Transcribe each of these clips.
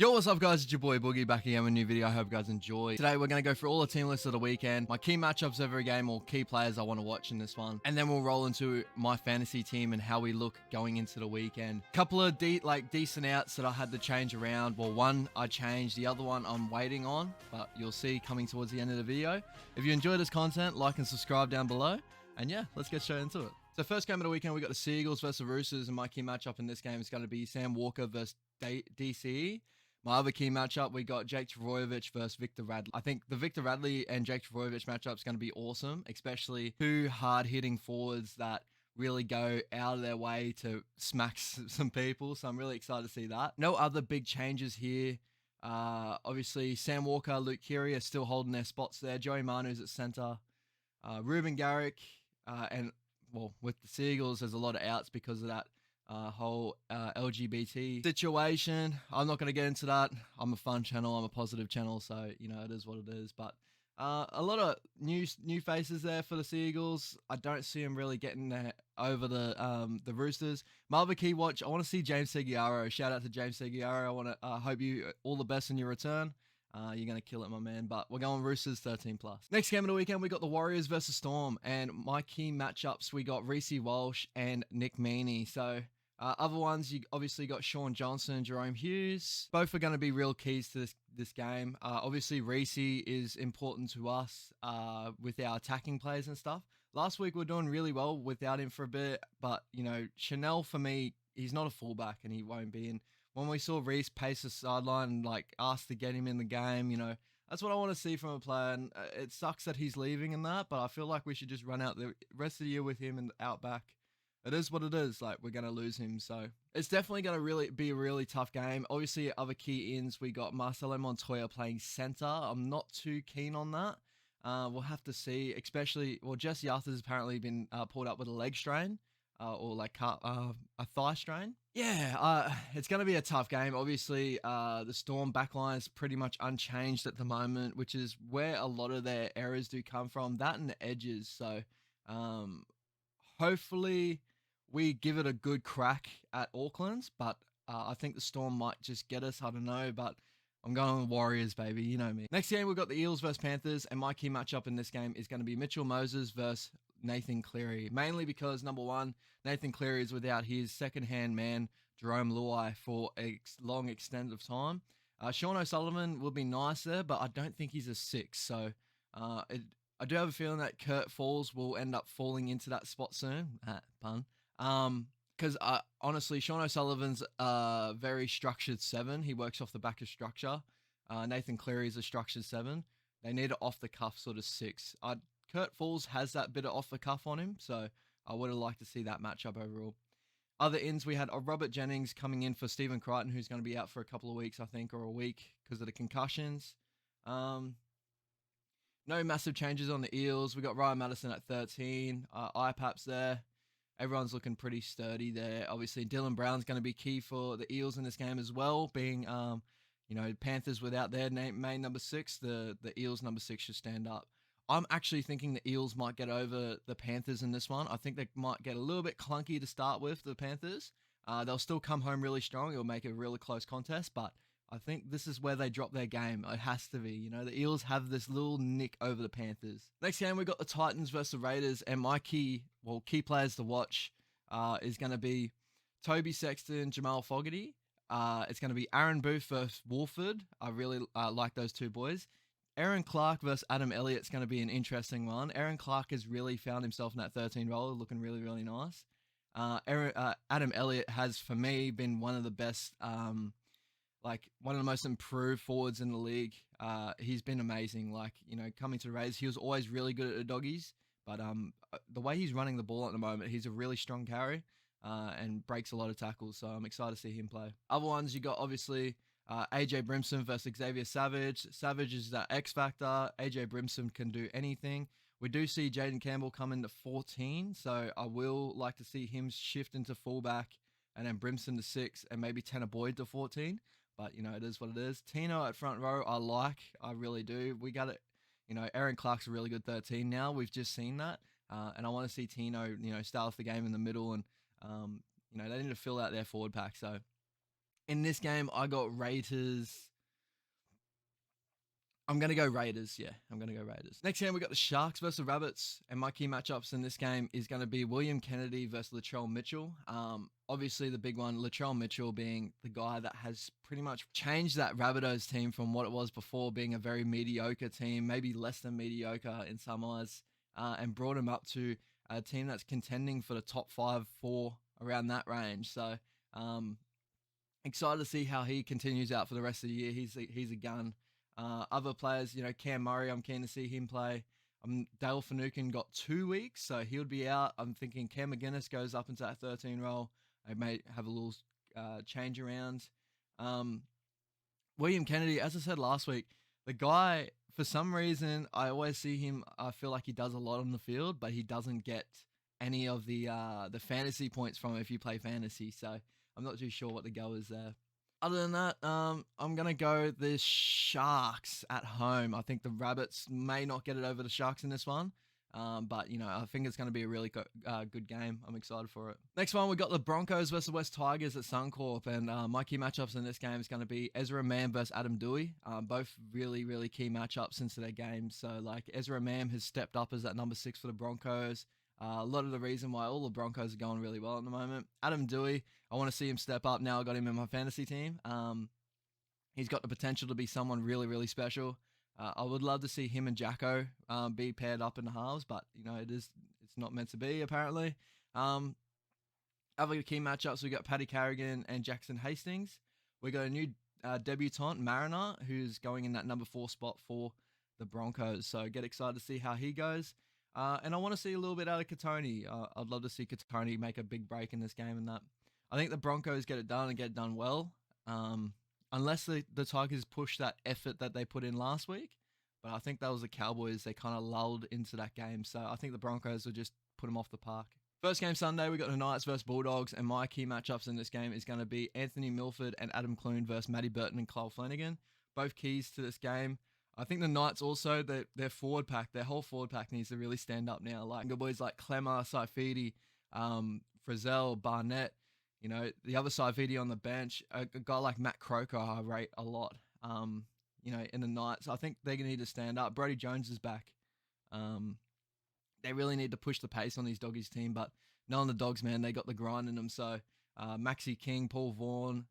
Yo, what's up guys, it's your boy Boogie back again with a new video. I hope you guys enjoy. Today we're going to go through all the team lists of the weekend, my key matchups every game or key players I want to watch in this one, and then we'll roll into my fantasy team and how we look going into the weekend. Couple of decent outs that I had to change around. Well, one I changed, the other one I'm waiting on, but you'll see coming towards the end of the video. If you enjoy this content, like and subscribe down below, and yeah, let's get straight into it. So first game of the weekend, we got the Eels versus the Roosters, and my key matchup in this game is going to be Sam Walker versus DCE. My other key matchup, we got Jake Trbojevic versus Victor Radley. I think the Victor Radley and Jake Trbojevic matchup is going to be awesome, especially two hard-hitting forwards that really go out of their way to smack some people. So I'm really excited to see that. No other big changes here. Obviously, Sam Walker, Luke Keary are still holding their spots there. Joey Manu's at centre. Ruben Garrick, and well, with the Seagulls, there's a lot of outs because of that whole LGBT situation. I'm not going to get into that. I'm a fun channel. I'm a positive channel, so you know it is what it is. But a lot of new faces there for the Seagulls. I don't see them really getting over the Roosters. My other key watch, I want to see James Seguiaro. Shout out to James Seguiaro. I want to hope you all the best in your return. You're going to kill it, my man. But we're going Roosters 13+. Next game of the weekend, we got the Warriors versus Storm. And my key matchups, we got Reece Walsh and Nick Meaney. So other ones, you obviously got Sean Johnson and Jerome Hughes. Both are going to be real keys to this game. Obviously, Reece is important to us with our attacking plays and stuff. Last week, we were doing really well without him for a bit. But, you know, Chanel, for me, he's not a fullback and he won't be in. When we saw Reece pace the sideline and like asked to get him in the game, you know, that's what I want to see from a player. And it sucks that he's leaving in that, but I feel like we should just run out the rest of the year with him and Outback. It is what it is. Like, we're going to lose him. So it's definitely going to be a really tough game. Obviously, other key ins, we got Marcelo Montoya playing center. I'm not too keen on that. We'll have to see, especially, well, Jesse Arthur's apparently been pulled up with a leg strain or like a thigh strain. Yeah, it's going to be a tough game. Obviously, the Storm backline is pretty much unchanged at the moment, which is where a lot of their errors do come from. That and the edges. So hopefully we give it a good crack at Auckland's, but I think the Storm might just get us. I don't know, but I'm going with Warriors, baby. You know me. Next game, we've got the Eels versus Panthers, and my key matchup in this game is going to be Mitchell Moses versus Nathan Cleary. Mainly because, number one, Nathan Cleary is without his second-hand man, Jerome Luai, for a long extent of time. Sean O'Sullivan will be nice there, but I don't think he's a 6. So I do have a feeling that Kurt Falls will end up falling into that spot soon. Pun. Because honestly, Sean O'Sullivan's a very structured 7. He works off the back of structure. Nathan Cleary is a structured 7. They need an off-the-cuff sort of 6. Kurt Falls has that bit of off-the-cuff on him, so I would have liked to see that matchup overall. Other ins, we had Robert Jennings coming in for Stephen Crichton, who's going to be out for a couple of weeks, I think, or a week because of the concussions. No massive changes on the Eels. We got Ryan Madison at 13. IPAP's there. Everyone's looking pretty sturdy there. Obviously, Dylan Brown's going to be key for the Eels in this game as well, being, you know, Panthers without their main number 6. The Eels number 6 should stand up. I'm actually thinking the Eels might get over the Panthers in this one. I think they might get a little bit clunky to start with, the Panthers. They'll still come home really strong. It'll make it a really close contest, but I think this is where they drop their game. It has to be. You know, the Eels have this little nick over the Panthers. Next game, we got the Titans versus the Raiders, and my key players to watch is going to be Toby Sexton, Jamal Fogarty. It's going to be Aaron Booth versus Wolford. I really like those two boys. Aaron Clark versus Adam Elliott is going to be an interesting one. Aaron Clark has really found himself in that 13 role, looking really, really nice. Adam Elliott has, for me, been one of the best, one of the most improved forwards in the league. He's been amazing. Like, you know, coming to the Rays, he was always really good at the doggies. But the way he's running the ball at the moment, he's a really strong carry and breaks a lot of tackles. So I'm excited to see him play. Other ones, you got obviously AJ Brimson versus Xavier Savage. Savage is that X factor. AJ Brimson can do anything. We do see Jaden Campbell come into 14, so I will like to see him shift into fullback and then Brimson to 6 and maybe Tanner Boyd to 14. But, you know, it is what it is. Tino at front row, I really do. We got it. You know, Aaron Clark's a really good 13 now. We've just seen that. And I want to see Tino, you know, start off the game in the middle and, you know, they need to fill out their forward pack. So In this game, I got Raiders. I'm going to go Raiders. Yeah, I'm going to go Raiders. Next game, we got the Sharks versus the Rabbits. And my key matchups in this game is going to be William Kennedy versus Latrell Mitchell. Obviously, the big one, Latrell Mitchell being the guy that has pretty much changed that Rabbitohs team from what it was before, being a very mediocre team, maybe less than mediocre in some eyes, and brought him up to a team that's contending for the top 5, 4, around that range. So, excited to see how he continues out for the rest of the year. He's a gun. Other players, Cam Murray, I'm keen to see him play. Dale Finucane got 2 weeks, so he'll be out. I'm thinking Cam McGuinness goes up into that 13 role. I may have a little change around. William Kennedy, as I said last week, the guy, for some reason, I always see him, I feel like he does a lot on the field, but he doesn't get any of the fantasy points from it if you play fantasy, so I'm not too sure what the go is there. Other than that, I'm going to go the Sharks at home. I think the Rabbits may not get it over the Sharks in this one. But, I think it's going to be a really good game. I'm excited for it. Next one, we got the Broncos versus West Tigers at Suncorp. And my key matchups in this game is going to be Ezra Mam versus Adam Dewey. Both really, really key matchups into their games. So, Ezra Mam has stepped up as that number 6 for the Broncos. A lot of the reason why all the Broncos are going really well at the moment. Adam Dewey, I want to see him step up now. I got him in my fantasy team. He's got the potential to be someone really, really special. I would love to see him and Jacko be paired up in the halves, but it's not meant to be apparently. Other key matchups, we got Paddy Carrigan and Jackson Hastings. We got a new debutant, Mariner, who's going in that number 4 spot for the Broncos. So get excited to see how he goes. And I want to see a little bit out of Katoni. I'd love to see Katoni make a big break in this game and that. I think the Broncos get it done and get it done well. Unless the Tigers push that effort that they put in last week. But I think that was the Cowboys. They kind of lulled into that game. So I think the Broncos will just put them off the park. First game Sunday, we got the Knights versus Bulldogs. And my key matchups in this game is going to be Anthony Milford and Adam Clune versus Matty Burton and Kyle Flanagan. Both keys to this game. I think the Knights also, their forward pack, their whole forward pack needs to really stand up now. Like good boys like Clemmer, Saifidi, Frizzell, Barnett. The other side video on the bench, a guy like Matt Croker, I rate a lot, in the Knights. I think they're going to need to stand up. Brody Jones is back. They really need to push the pace on these doggies team, but knowing the Dogs, man, they got the grind in them. So Maxi King, Paul Vaughan,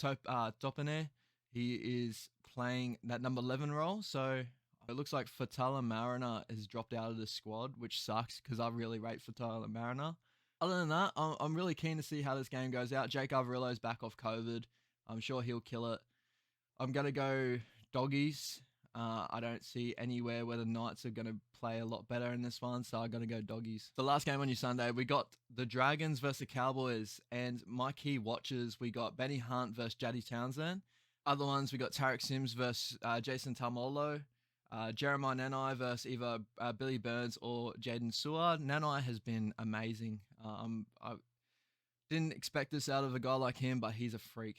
Topane, he is playing that number 11 role. So it looks like Fatala Mariner has dropped out of the squad, which sucks because I really rate Fatala Mariner. Other than that, I'm really keen to see how this game goes out. Jake Averillo's back off COVID. I'm sure he'll kill it. I'm going to go doggies. I don't see anywhere where the Knights are going to play a lot better in this one, so I'm going to go doggies. The last game on your Sunday, we got the Dragons versus the Cowboys, and my key watchers, we got Benny Hunt versus Jaddy Townsend. Other ones, we got Tarek Sims versus Jason Tamolo. Jeremiah Nanai versus either Billy Burns or Jaden Seward. Nanai has been amazing. I didn't expect this out of a guy like him, but he's a freak.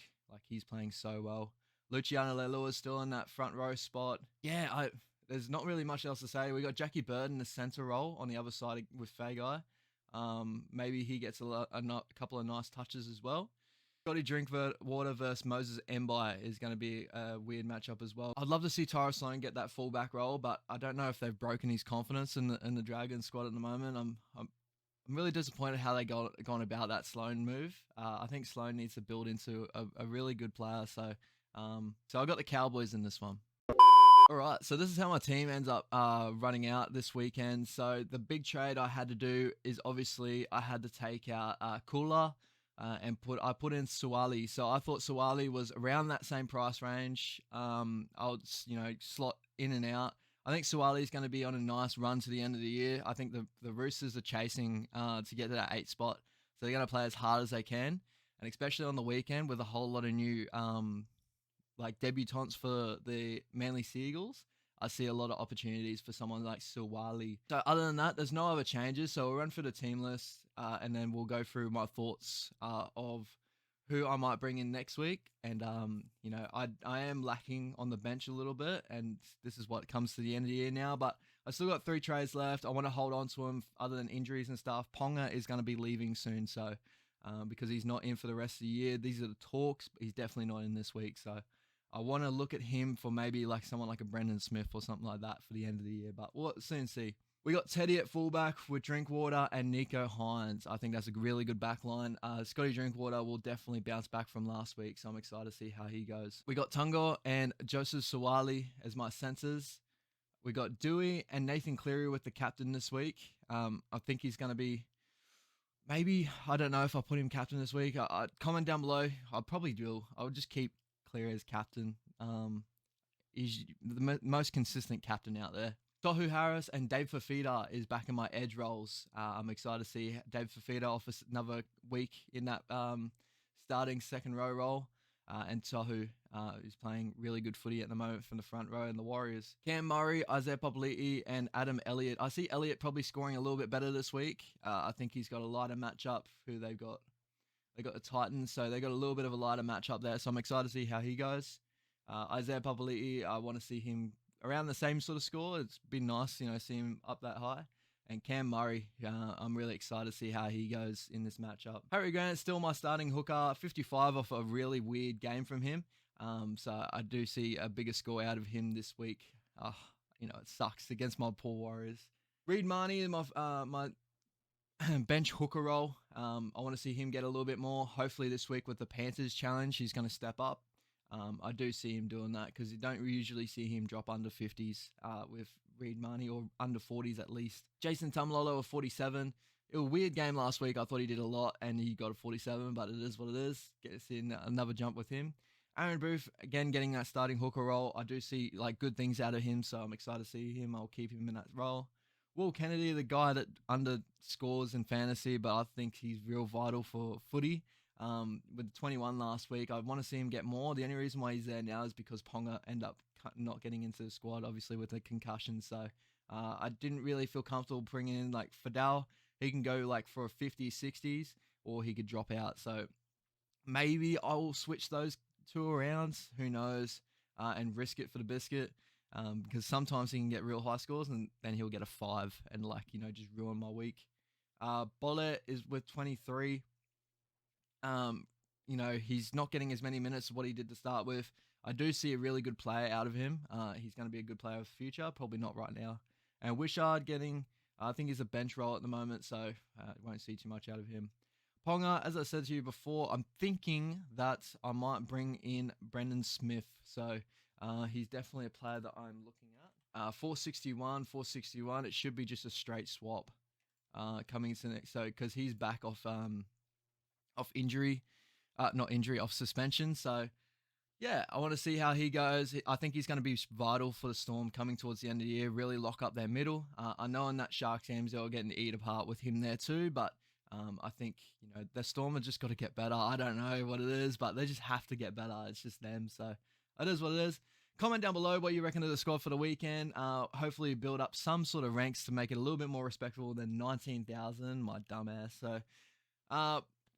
He's playing so well. Luciano Leilua is still in that front row spot. Yeah, there's not really much else to say. We got Jackie Bird in the center role on the other side with Fagai. Maybe he gets a couple of nice touches as well. Scotty Drinkwater versus Moses Mbai is going to be a weird matchup as well. I'd love to see Tyra Sloan get that fullback role, but I don't know if they've broken his confidence in the Dragon squad at the moment. I'm really disappointed how they gone about that Sloan move. I think Sloan needs to build into a really good player. So I got the Cowboys in this one. All right, so this is how my team ends up running out this weekend. So the big trade I had to do is obviously I had to take out Kula. And I put in Suwali. So I thought Suwali was around that same price range. I'll slot in and out. I think Suwali is going to be on a nice run to the end of the year. I think the Roosters are chasing to get to that 8 spot. So they're going to play as hard as they can. And especially on the weekend with a whole lot of new debutants for the Manly Seagulls, I see a lot of opportunities for someone like Suwali. So other than that, there's no other changes. So we'll run through the team list and then we'll go through my thoughts of who I might bring in next week. And, I am lacking on the bench a little bit, and this is what comes to the end of the year now, but I still got 3 trades left. I want to hold on to them other than injuries and stuff. Ponga is going to be leaving soon. So because he's not in for the rest of the year. These are the talks, but he's definitely not in this week. So I want to look at him for maybe like someone like a Brendan Smith or something like that for the end of the year, but we'll soon see. We got Teddy at fullback with Drinkwater and Nico Hines. I think that's a really good back line. Scotty Drinkwater will definitely bounce back from last week, so I'm excited to see how he goes. We got Tungo and Joseph Sawali as my centers. We got Dewey and Nathan Cleary with the captain this week. I think he's going to be, maybe, I don't know if I'll put him captain this week. Comment down below. I probably will. I'll just keep Cleary as captain. He's the most consistent captain out there. Tohu Harris and Dave Fafita is back in my edge roles. I'm excited to see Dave Fafita off another week in that starting second row role. And Tohu is playing really good footy at the moment from the front row in the Warriors. Cam Murray, Isaiah Papali'i, and Adam Elliott. I see Elliott probably scoring a little bit better this week. I think he's got a lighter matchup who they've got. They got the Titans, so they got a little bit of a lighter matchup there. So I'm excited to see how he goes. Isaiah Papali'i, I want to see him around the same sort of score. It's been nice, see him up that high. And Cam Murray, I'm really excited to see how he goes in this matchup. Harry Grant, still my starting hooker, 55 off a really weird game from him. So I do see a bigger score out of him this week. It sucks against my poor Warriors. Reed Marnie in my bench hooker role. I want to see him get a little bit more. Hopefully this week with the Panthers challenge, he's going to step up. I do see him doing that because you don't usually see him drop under 50s with Reed Marnie, or under 40s at least. Jason Tumlolo of 47. It was a weird game last week. I thought he did a lot and he got a 47, but it is what it is. Gets in another jump with him. Aaron Booth, again, getting that starting hooker role. I do see good things out of him, so I'm excited to see him. I'll keep him in that role. Will Kennedy, the guy that underscores in fantasy, but I think he's real vital for footy. With 21 last week, I want to see him get more. The only reason why he's there now is because Ponga ended up not getting into the squad, obviously with a concussion. So I didn't really feel comfortable bringing in Fidel. He can go for 50s, 60s, or he could drop out. So maybe I will switch those two around. Who knows? And risk it for the biscuit. Because sometimes he can get real high scores and then he'll get a 5 and just ruin my week. Bollett is with 23. He's not getting as many minutes as what he did to start with. I do see a really good player out of him. He's going to be a good player of the future, probably not right now. And Wishart I think he's a bench role at the moment, so won't see too much out of him. Ponga, as I said to you before, I'm thinking that I might bring in Brendan Smith. So he's definitely a player that I'm looking at. 461. It should be just a straight swap coming into next. So because he's back off injury, off suspension. So yeah, I want to see how he goes. I think he's going to be vital for the Storm coming towards the end of the year, really lock up their middle. I know in that Sharks games they're getting to eat apart with him there too, but I think, the Storm have just got to get better. I don't know what it is, but they just have to get better. It's just them. So it is what it is. Comment down below what you reckon of the squad for the weekend. Hopefully build up some sort of ranks to make it a little bit more respectable than 19,000, my dumbass. So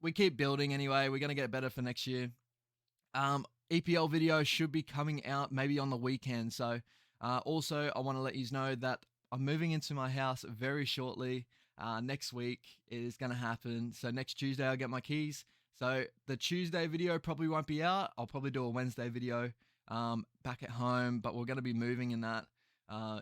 we keep building anyway. We're going to get better for next year. EPL video should be coming out maybe on the weekend. So also, I want to let you know that I'm moving into my house very shortly. Next week it is going to happen. So next Tuesday I'll get my keys. So the Tuesday video probably won't be out. I'll probably do a Wednesday video back at home, but we're going to be moving in that.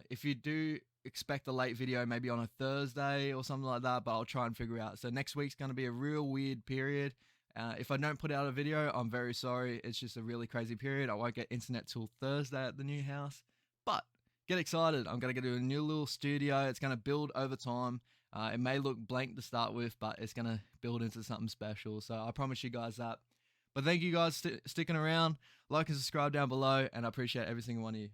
If you do expect a late video, maybe on a Thursday or something like that, but I'll try and figure out. So next week's going to be a real weird period. If I don't put out a video, I'm very sorry. It's just a really crazy period. I won't get internet till Thursday at the new house, but get excited. I'm going to go to a new little studio. It's going to build over time. It may look blank to start with, but it's going to build into something special. So I promise you guys that. But thank you guys sticking around. Like and subscribe down below, and I appreciate every single one of you.